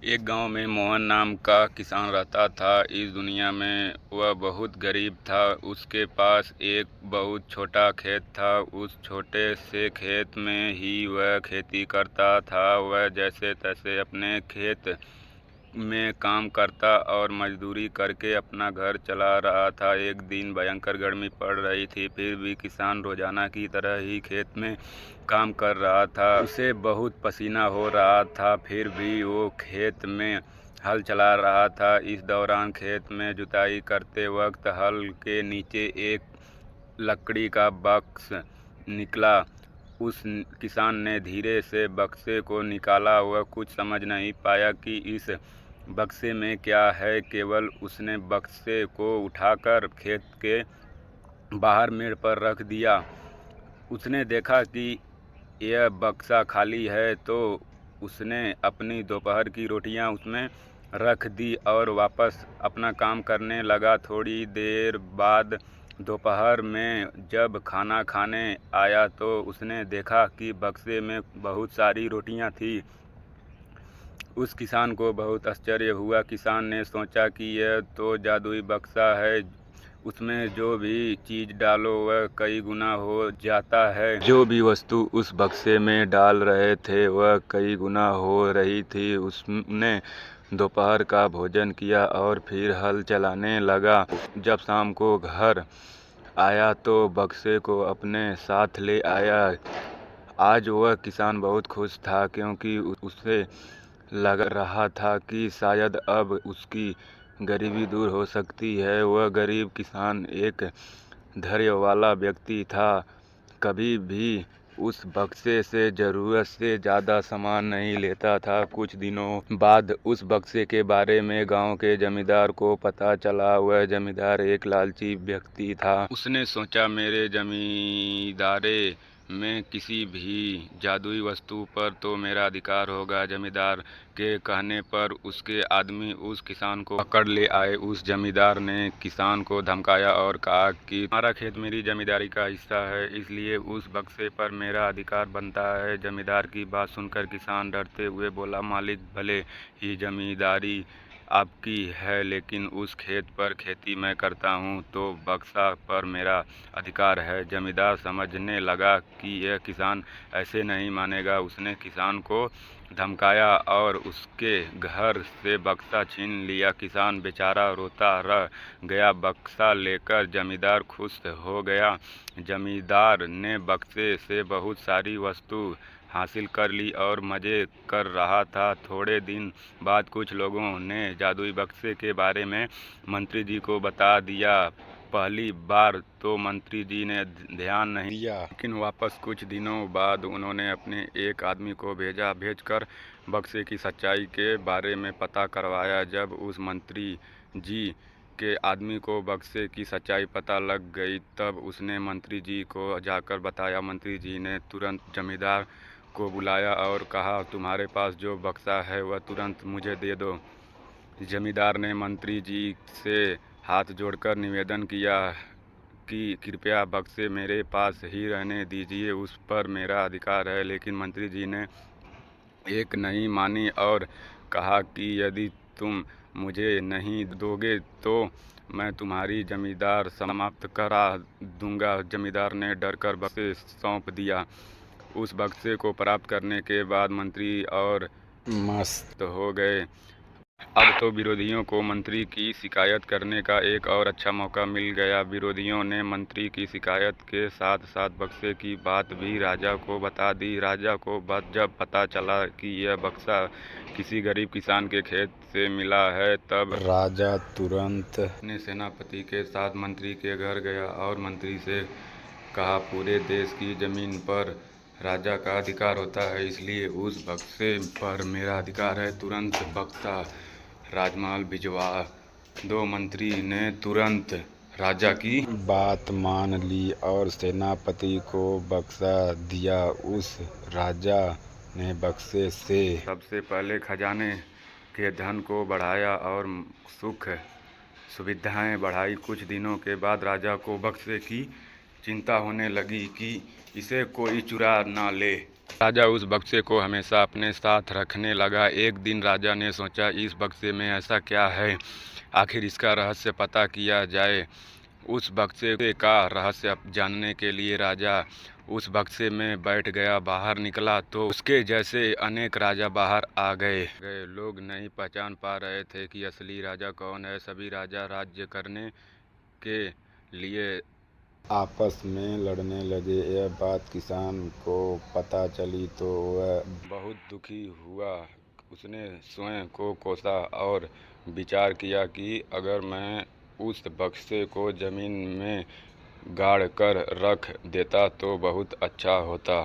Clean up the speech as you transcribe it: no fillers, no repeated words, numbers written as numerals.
एक गांव में मोहन नाम का किसान रहता था। इस दुनिया में वह बहुत गरीब था। उसके पास एक बहुत छोटा खेत था। उस छोटे से खेत में ही वह खेती करता था। वह जैसे तैसे अपने खेत में काम करता और मजदूरी करके अपना घर चला रहा था। एक दिन भयंकर गर्मी पड़ रही थी, फिर भी किसान रोजाना की तरह ही खेत में काम कर रहा था। उसे बहुत पसीना हो रहा था, फिर भी वो खेत में हल चला रहा था। इस दौरान खेत में जुताई करते वक्त हल के नीचे एक लकड़ी का बक्स निकला। उस किसान ने धीरे से बक्से को निकाला। वह कुछ समझ नहीं पाया कि इस बक्से में क्या है। केवल उसने बक्से को उठाकर खेत के बाहर मेड़ पर रख दिया। उसने देखा कि यह बक्सा खाली है, तो उसने अपनी दोपहर की रोटियां उसमें रख दी और वापस अपना काम करने लगा। थोड़ी देर बाद दोपहर में जब खाना खाने आया तो उसने देखा कि बक्से में बहुत सारी रोटियां थी। उस किसान को बहुत आश्चर्य हुआ। किसान ने सोचा कि यह तो जादुई बक्सा है, उसमें जो भी चीज़ डालो वह कई गुना हो जाता है। जो भी वस्तु उस बक्से में डाल रहे थे वह कई गुना हो रही थी। उसने दोपहर का भोजन किया और फिर हल चलाने लगा। जब शाम को घर आया तो बक्से को अपने साथ ले आया। आज वह किसान बहुत खुश था, क्योंकि उसे लग रहा था कि शायद अब उसकी गरीबी दूर हो सकती है। वह गरीब किसान एक धैर्य वाला व्यक्ति था। कभी भी उस बक्से से ज़रूरत से ज़्यादा सामान नहीं लेता था। कुछ दिनों बाद उस बक्से के बारे में गांव के जमींदार को पता चला। वह जमींदार एक लालची व्यक्ति था। उसने सोचा, मेरे जमींदारे में किसी भी जादुई वस्तु पर तो मेरा अधिकार होगा। जमींदार के कहने पर उसके आदमी उस किसान को पकड़ ले आए। उस जमींदार ने किसान को धमकाया और कहा कि तुम्हारा खेत मेरी जमींदारी का हिस्सा है, इसलिए उस बक्से पर मेरा अधिकार बनता है। जमींदार की बात सुनकर किसान डरते हुए बोला, मालिक, भले ही जमींदारी आपकी है, लेकिन उस खेत पर खेती मैं करता हूँ, तो बक्सा पर मेरा अधिकार है। जमींदार समझने लगा कि यह किसान ऐसे नहीं मानेगा। उसने किसान को धमकाया और उसके घर से बक्सा छीन लिया। किसान बेचारा रोता रह गया। बक्सा लेकर जमींदार खुश हो गया। जमींदार ने बक्से से बहुत सारी वस्तु हासिल कर ली और मज़े कर रहा था। थोड़े दिन बाद कुछ लोगों ने जादुई बक्से के बारे में मंत्री जी को बता दिया। पहली बार तो मंत्री जी ने ध्यान नहीं दिया, लेकिन वापस कुछ दिनों बाद उन्होंने अपने एक आदमी को भेजकर बक्से की सच्चाई के बारे में पता करवाया। जब उस मंत्री जी के आदमी को बक्से की सच्चाई पता लग गई, तब उसने मंत्री जी को जाकर बताया। मंत्री जी ने तुरंत जमींदार को बुलाया और कहा, तुम्हारे पास जो बक्सा है वह तुरंत मुझे दे दो। जमींदार ने मंत्री जी से हाथ जोड़कर निवेदन किया कि कृपया बक्से मेरे पास ही रहने दीजिए, उस पर मेरा अधिकार है। लेकिन मंत्री जी ने एक नहीं मानी और कहा कि यदि तुम मुझे नहीं दोगे तो मैं तुम्हारी जमींदार समाप्त करा दूंगा। जमींदार ने डरकर बक्से सौंप दिया। उस बक्से को प्राप्त करने के बाद मंत्री और मस्त हो गए। अब तो विरोधियों को मंत्री की शिकायत करने का एक और अच्छा मौका मिल गया। विरोधियों ने मंत्री की शिकायत के साथ साथ बक्से की बात भी राजा को बता दी। राजा को जब पता चला कि यह बक्सा किसी गरीब किसान के खेत से मिला है, तब राजा तुरंत अपने सेनापति के साथ मंत्री के घर गया और मंत्री से कहा, पूरे देश की जमीन पर राजा का अधिकार होता है, इसलिए उस बक्से पर मेरा अधिकार है। तुरंत बक्सा राजमहल भिजवा दो। मंत्री ने तुरंत राजा की बात मान ली और सेनापति को बक्सा दिया। उस राजा ने बक्से से सबसे पहले खजाने के धन को बढ़ाया और सुख सुविधाएं बढ़ाई। कुछ दिनों के बाद राजा को बक्से की चिंता होने लगी कि इसे कोई चुरा ना ले। राजा उस बक्से को हमेशा अपने साथ रखने लगा। एक दिन राजा ने सोचा, इस बक्से में ऐसा क्या है, आखिर इसका रहस्य पता किया जाए। उस बक्से का रहस्य जानने के लिए राजा उस बक्से में बैठ गया। बाहर निकला तो उसके जैसे अनेक राजा बाहर आ गए। लोग नहीं पहचान पा रहे थे कि असली राजा कौन है। सभी राजा राज्य करने के लिए आपस में लड़ने लगे। यह बात किसान को पता चली तो वह बहुत दुखी हुआ। उसने स्वयं को कोसा और विचार किया कि अगर मैं उस बक्से को ज़मीन में गाड़ कर रख देता तो बहुत अच्छा होता।